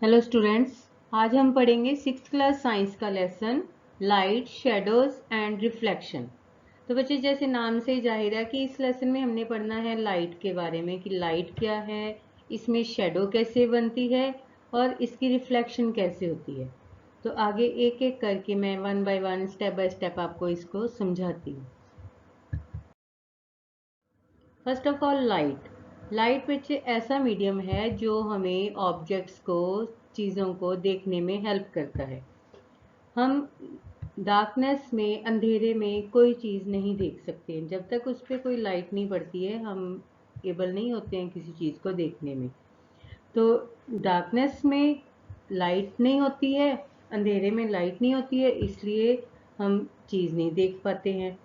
Hello students, आज हम पढ़ेंगे सिक्स क्लास साइंस का lesson light, shadows and reflection. तो बच्चे, जैसे नाम से ही जाहिर है कि इस लेसन में हमने पढ़ना है लाइट के बारे में कि लाइट क्या है, इसमें शेडो कैसे बनती है और इसकी रिफ्लेक्शन कैसे होती है। तो आगे एक एक करके मैं one by one, step by step आपको इसको समझाती हूँ। फर्स्ट ऑफ ऑल, लाइट बच्चे ऐसा मीडियम है जो हमें ऑब्जेक्ट्स को, चीज़ों को देखने में हेल्प करता है। हम डार्कनेस में, अंधेरे में कोई चीज़ नहीं देख सकते। जब तक उस पर कोई लाइट नहीं पड़ती है हम एबल नहीं होते हैं किसी चीज़ को देखने में। तो डार्कनेस में लाइट नहीं होती है, अंधेरे में लाइट नहीं होती है, इसलिए हम चीज़ नहीं देख पाते हैं।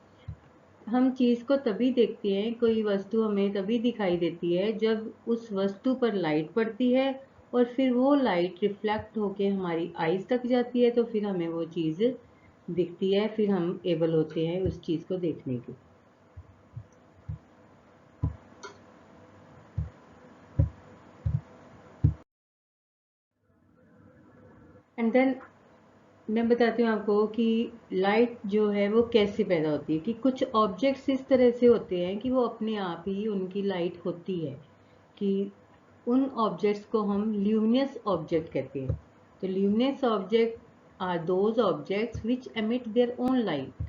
हम चीज़ को तभी देखते हैं, कोई वस्तु हमें तभी दिखाई देती है जब उस वस्तु पर लाइट पड़ती है और फिर वो लाइट रिफ्लेक्ट होके हमारी आईज तक जाती है, तो फिर हमें वो चीज़ दिखती है, फिर हम एबल होते हैं उस चीज़ को देखने की। एंड देन मैं बताती हूँ आपको कि लाइट जो है वो कैसे पैदा होती है। कि कुछ ऑब्जेक्ट्स इस तरह से होते हैं कि वो अपने आप ही उनकी लाइट होती है, कि उन ऑब्जेक्ट्स को हम ल्यूमिनस ऑब्जेक्ट कहते हैं। तो luminous object are those objects which emit their own light,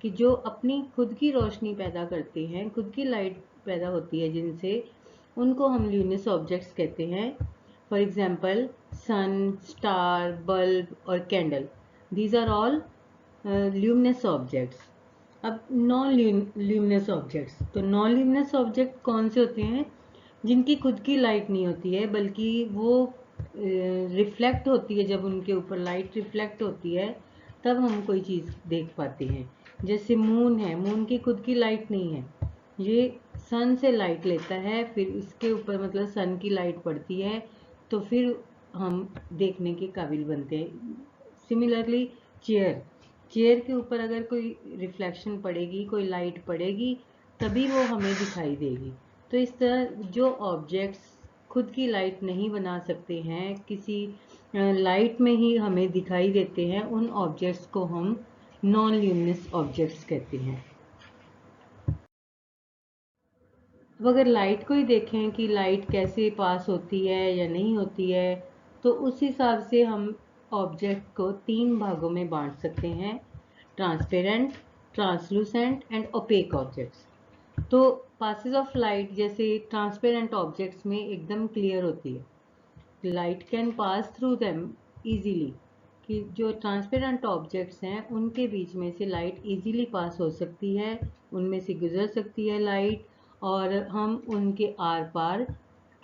कि जो अपनी खुद की रोशनी पैदा करते हैं, खुद की लाइट पैदा होती है जिनसे, उनको हम ल्यूमिनस ऑब्जेक्ट्स कहते हैं। For example sun, star, bulb और candle, these are all luminous objects. अब नॉन ल्यूमिनस ऑब्जेक्ट्स, तो नॉन ल्यूमिनस ऑब्जेक्ट कौन से होते हैं? जिनकी खुद की लाइट नहीं होती है, बल्कि वो रिफ्लेक्ट होती है। जब उनके ऊपर लाइट रिफ्लेक्ट होती है तब हम कोई चीज़ देख पाते हैं। जैसे मून है, मून की खुद की लाइट नहीं है, ये सन से लाइट लेता है, फिर इसके ऊपर मतलब सन की लाइट पड़ती है, तो फिर हम देखने के काबिल बनते हैं। सिमिलरली चेयर, चेयर के ऊपर अगर कोई रिफ्लेक्शन पड़ेगी, कोई लाइट पड़ेगी, तभी वो हमें दिखाई देगी। तो इस तरह जो ऑब्जेक्ट्स खुद की लाइट नहीं बना सकते हैं, किसी लाइट में ही हमें दिखाई देते हैं, उन ऑब्जेक्ट्स को हम नॉन ल्यूमिनस ऑब्जेक्ट्स कहते हैं। अब अगर लाइट को ही देखें कि लाइट कैसे पास होती है या नहीं होती है, तो उस हिसाब से हम ऑब्जेक्ट को तीन भागों में बांट सकते हैं: transparent, translucent and opaque objects. तो पासेज ऑफ लाइट जैसे ट्रांसपेरेंट ऑब्जेक्ट्स में एकदम क्लियर होती है, light can pass through them easily, कि जो ट्रांसपेरेंट ऑब्जेक्ट्स हैं उनके बीच में से लाइट इजीली पास हो सकती है, उनमें से गुजर सकती है लाइट, और हम उनके आर पार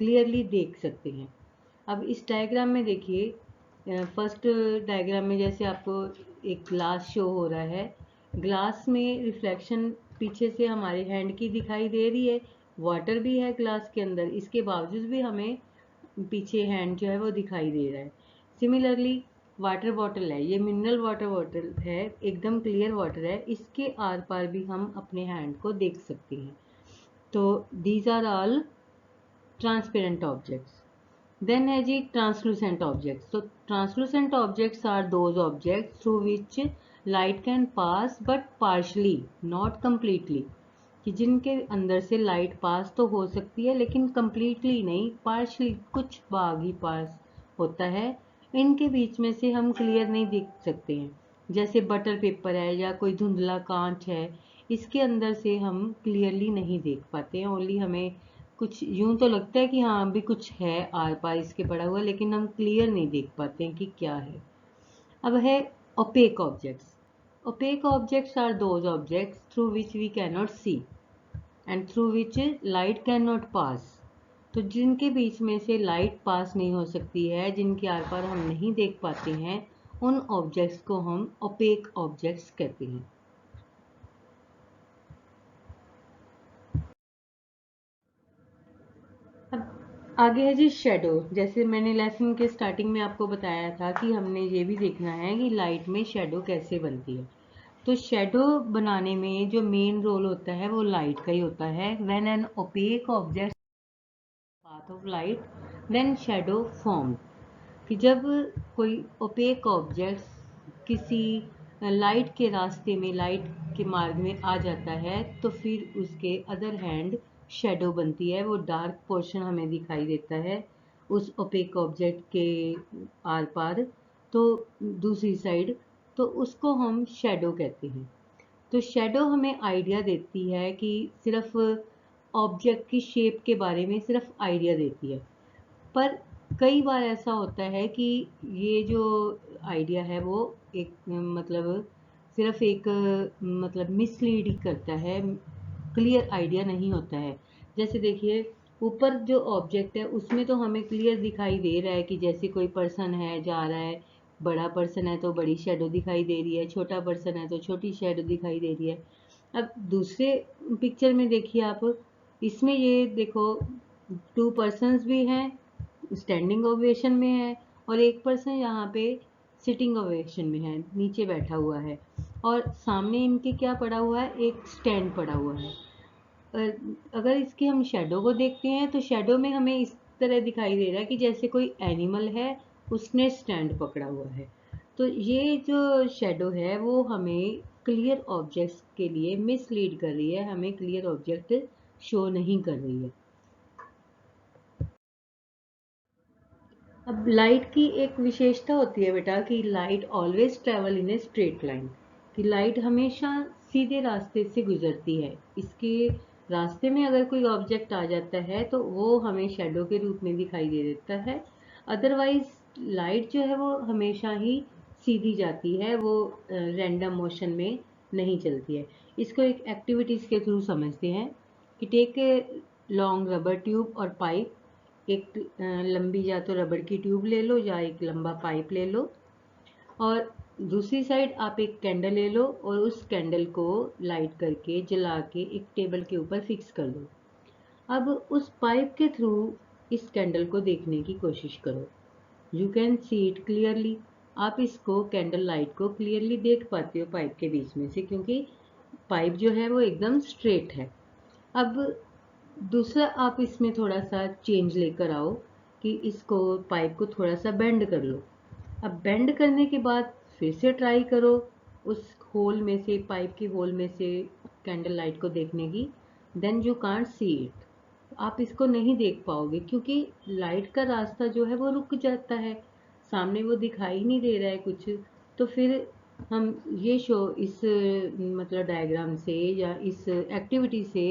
क्लियरली देख सकते हैं। अब इस डायग्राम में देखिए, फर्स्ट डायग्राम में जैसे आपको एक ग्लास शो हो रहा है, ग्लास में रिफ्लेक्शन पीछे से हमारे हैंड की दिखाई दे रही है, वाटर भी है ग्लास के अंदर, इसके बावजूद भी हमें पीछे हैंड जो है वो दिखाई दे रहा है। सिमिलरली वाटर बॉटल है, ये मिनरल वाटर बॉटल है, एकदम क्लियर वाटर है, इसके आर पार भी हम अपने हैंड को देख सकते हैं। तो these are all transparent objects. Then है जी ट्रांसलूसेंट ऑब्जेक्ट्स। तो translucent objects are those objects through which light can pass but partially, not completely, कि जिनके अंदर से लाइट पास तो हो सकती है लेकिन कंप्लीटली नहीं, पार्शली, कुछ भाग ही पास होता है। इनके बीच में से हम क्लियर नहीं देख सकते हैं। जैसे बटर पेपर है या कोई धुंधला कांच है, इसके अंदर से हम क्लियरली नहीं देख पाते हैं। ओनली हमें कुछ यूं तो लगता है कि हाँ भी कुछ है आर पार इसके पड़ा हुआ, लेकिन हम क्लियर नहीं देख पाते हैं कि क्या है। अब है opaque objects. Opaque objects are those objects through which we cannot see and through which light can not pass. तो जिनके बीच में से लाइट पास नहीं हो सकती है, जिनके आर पार हम नहीं देख पाते हैं, उन ऑब्जेक्ट्स को हम ओपेक ऑब्जेक्ट्स कहते हैं। अब आगे है जी शेडो। जैसे मैंने लेसन के स्टार्टिंग में आपको बताया था कि हमने ये भी देखना है कि लाइट में शेडो कैसे बनती है। तो शेडो बनाने में जो मेन रोल होता है वो लाइट का ही होता है। When an opaque object path of light, then shadow formed. कि जब कोई ओपेक ऑब्जेक्ट किसी लाइट के रास्ते में, लाइट के मार्ग में आ जाता है, तो फिर उसके अदर हैंड शेडो बनती है, वो डार्क पोर्शन हमें दिखाई देता है उस ओपेक ऑब्जेक्ट के आर पार, तो दूसरी साइड, तो उसको हम शेडो कहते हैं। तो शेडो हमें आइडिया देती है कि सिर्फ ऑब्जेक्ट की शेप के बारे में सिर्फ आइडिया देती है, पर कई बार ऐसा होता है कि ये जो आइडिया है वो एक मतलब सिर्फ एक मतलब मिसलीड ही करता है, क्लियर आइडिया नहीं होता है। जैसे देखिए, ऊपर जो ऑब्जेक्ट है उसमें तो हमें क्लियर दिखाई दे रहा है कि जैसे कोई पर्सन है जा रहा है, बड़ा पर्सन है तो बड़ी शेडो दिखाई दे रही है, छोटा पर्सन है तो छोटी शेडो दिखाई दे रही है। अब दूसरे पिक्चर में देखिए आप, इसमें ये देखो, टू पर्सन्स भी हैं, स्टैंडिंग ओवेशन में है, और एक पर्सन यहाँ पे सिटिंग ओवेशन में है, नीचे बैठा हुआ है, और सामने इनके क्या पड़ा हुआ है, एक स्टैंड पड़ा हुआ है। अगर इसकी हम शेडो को देखते हैं तो शेडो में हमें इस तरह दिखाई दे रहा है कि जैसे कोई एनिमल है, उसने स्टैंड पकड़ा हुआ है। तो ये जो शेडो है वो हमें क्लियर ऑब्जेक्ट्स के लिए मिसलीड कर रही है, हमें क्लियर ऑब्जेक्ट शो नहीं कर रही है। अब लाइट की एक विशेषता होती है बेटा कि light always travel in a straight line, कि लाइट हमेशा सीधे रास्ते से गुजरती है। इसके रास्ते में अगर कोई ऑब्जेक्ट आ जाता है तो वो हमें शेडो के रूप में दिखाई दे देता है, अदरवाइज लाइट जो है वो हमेशा ही सीधी जाती है, वो रैंडम मोशन में नहीं चलती है। इसको एक एक्टिविटीज के थ्रू समझते हैं कि take a long rubber tube और पाइप, एक लंबी या तो रबड़ की ट्यूब ले लो या एक लंबा पाइप ले लो, और दूसरी साइड आप एक कैंडल ले लो और उस कैंडल को लाइट करके जला के एक टेबल के ऊपर फिक्स कर दो। अब उस पाइप के थ्रू इस कैंडल को देखने की कोशिश करो। You can see it clearly. आप इसको कैंडल लाइट को क्लियरली देख पाते हो पाइप के बीच में से, क्योंकि पाइप जो है वो एकदम स्ट्रेट है। अब दूसरा आप इसमें थोड़ा सा चेंज लेकर आओ कि इसको पाइप को थोड़ा सा बेंड कर लो। अब बेंड करने के बाद फिर से ट्राई करो उस होल में से, पाइप के होल में से कैंडल लाइट को देखने की। Then you can't see it. आप इसको नहीं देख पाओगे क्योंकि लाइट का रास्ता जो है वो रुक जाता है, सामने वो दिखाई नहीं दे रहा है कुछ। तो फिर हम ये शो इस मतलब डायग्राम से या इस एक्टिविटी से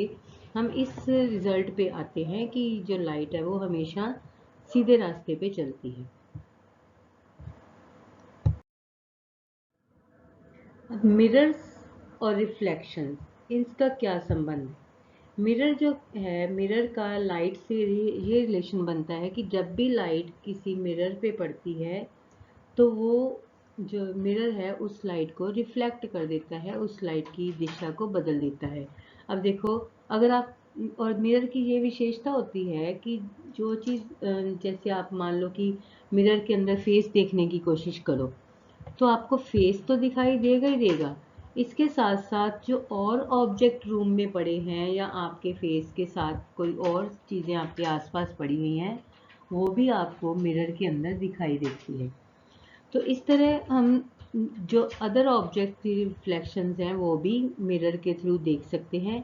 हम इस रिजल्ट पे आते हैं कि जो लाइट है वो हमेशा सीधे रास्ते पे चलती है। अब मिरर्स और रिफ्लेक्शन, इनका क्या संबंध है? मिरर जो है, मिरर का लाइट से ये रिलेशन बनता है कि जब भी लाइट किसी मिरर पे पड़ती है तो वो जो मिरर है उस लाइट को रिफ्लेक्ट कर देता है, उस लाइट की दिशा को बदल देता है। अब देखो, अगर आप, और मिरर की ये विशेषता होती है कि जो चीज़ जैसे आप मान लो कि मिरर के अंदर फेस देखने की कोशिश करो, तो आपको फेस तो दिखाई देगा ही देगा, इसके साथ साथ जो और ऑब्जेक्ट रूम में पड़े हैं या आपके फेस के साथ कोई और चीज़ें आपके आसपास पड़ी हुई हैं, वो भी आपको मिरर के अंदर दिखाई देती है। तो इस तरह हम जो अदर ऑब्जेक्ट की रिफ्लेक्शंस हैं वो भी मिरर के थ्रू देख सकते हैं।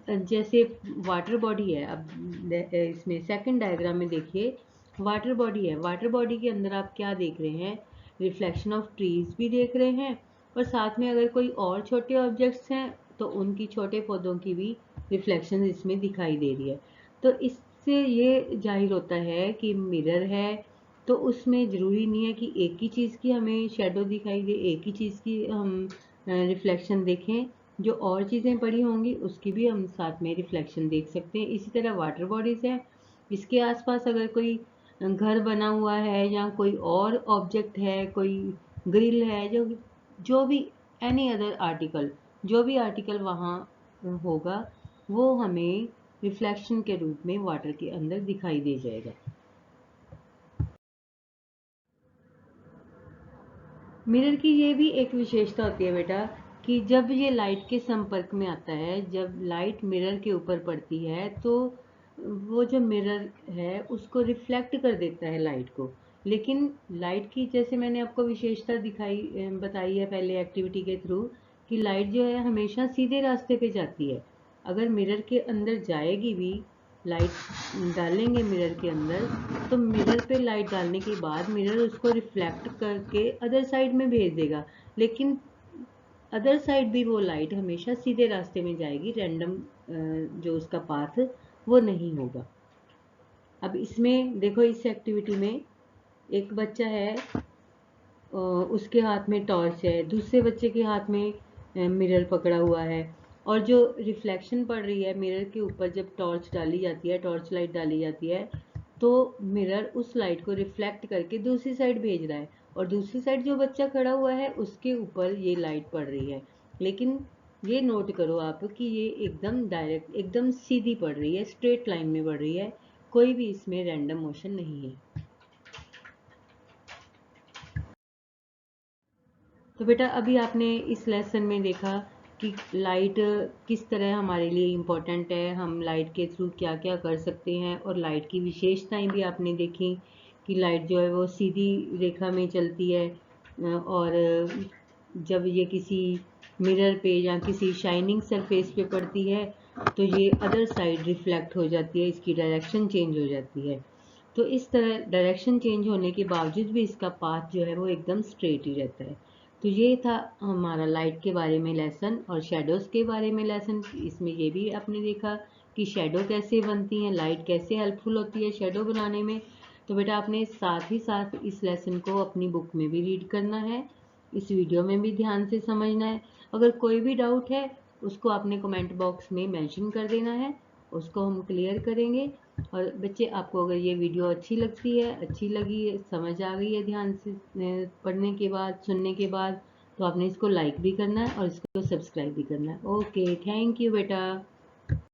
जैसे वाटर बॉडी है, अब इसमें सेकंड डायग्राम में देखिए, वाटर बॉडी है, वाटर बॉडी के अंदर आप क्या देख रहे हैं, रिफ्लेक्शन ऑफ ट्रीज भी देख रहे हैं, और साथ में अगर कोई और छोटे ऑब्जेक्ट्स हैं तो उनकी, छोटे पौधों की भी रिफ्लेक्शन इसमें दिखाई दे रही है। तो इससे ये जाहिर होता है कि मिरर है, तो उसमें ज़रूरी नहीं है कि एक ही चीज़ की हमें शेडो दिखाई दे, एक ही चीज़ की हम रिफ्लेक्शन देखें, जो और चीज़ें पड़ी होंगी उसकी भी हम साथ में रिफ्लेक्शन देख सकते हैं। इसी तरह वाटर बॉडीज़ है, इसके आसपास अगर कोई घर बना हुआ है या कोई और ऑब्जेक्ट है, कोई ग्रिल है, जो जो भी एनी अदर आर्टिकल, जो भी आर्टिकल वहाँ होगा वो हमें रिफ्लेक्शन के रूप में वाटर के अंदर दिखाई दे जाएगा। मिरर की ये भी एक विशेषता होती है बेटा कि जब ये लाइट के संपर्क में आता है, जब लाइट मिरर के ऊपर पड़ती है तो वो जो मिरर है उसको रिफ्लेक्ट कर देता है लाइट को, लेकिन लाइट की जैसे मैंने आपको विशेषता बताई है पहले एक्टिविटी के थ्रू, कि लाइट जो है हमेशा सीधे रास्ते पे जाती है। अगर मिरर के अंदर जाएगी भी, लाइट डालेंगे मिरर के अंदर, तो मिरर पे लाइट डालने के बाद मिरर उसको रिफ्लेक्ट करके अदर साइड में भेज देगा, लेकिन अदर साइड भी वो लाइट हमेशा सीधे रास्ते में जाएगी, रैंडम जो उसका पाथ वो नहीं होगा। अब इसमें देखो, इस एक्टिविटी में एक बच्चा है, उसके हाथ में टॉर्च है, दूसरे बच्चे के हाथ में मिरर पकड़ा हुआ है, और जो रिफ्लेक्शन पड़ रही है मिरर के ऊपर जब टॉर्च डाली जाती है, टॉर्च लाइट डाली जाती है, तो मिरर उस लाइट को रिफ्लेक्ट करके दूसरी साइड भेज रहा है, और दूसरी साइड जो बच्चा खड़ा हुआ है उसके ऊपर ये लाइट पड़ रही है। लेकिन ये नोट करो आप कि ये एकदम डायरेक्ट, एकदम सीधी पड़ रही है, स्ट्रेट लाइन में पड़ रही है, कोई भी इसमें रैंडम मोशन नहीं है। तो बेटा अभी आपने इस लेसन में देखा कि लाइट किस तरह हमारे लिए इम्पोर्टेंट है, हम लाइट के थ्रू क्या क्या कर सकते हैं, और लाइट की विशेषताएं भी आपने देखी कि लाइट जो है वो सीधी रेखा में चलती है, और जब ये किसी मिरर पे या किसी शाइनिंग सरफेस पे पड़ती है तो ये अदर साइड रिफ्लेक्ट हो जाती है, इसकी डायरेक्शन चेंज हो जाती है। तो इस तरह डायरेक्शन चेंज होने के बावजूद भी इसका पाथ जो है वो एकदम स्ट्रेट ही रहता है। तो ये था हमारा लाइट के बारे में लेसन, और शेडोज़ के बारे में लेसन। इसमें ये भी आपने देखा कि शेडो कैसे बनती हैं, लाइट कैसे हेल्पफुल होती है शेडो बनाने में। तो बेटा आपने साथ ही साथ इस लेसन को अपनी बुक में भी रीड करना है, इस वीडियो में भी ध्यान से समझना है। अगर कोई भी डाउट है उसको आपने कमेंट बॉक्स में मेंशन कर देना है, उसको हम क्लियर करेंगे। और बच्चे, आपको अगर ये वीडियो अच्छी लगती है, अच्छी लगी है, समझ आ गई है ध्यान से पढ़ने के बाद, सुनने के बाद, तो आपने इसको लाइक भी करना है और इसको सब्सक्राइब भी करना है। ओके, थैंक यू बेटा।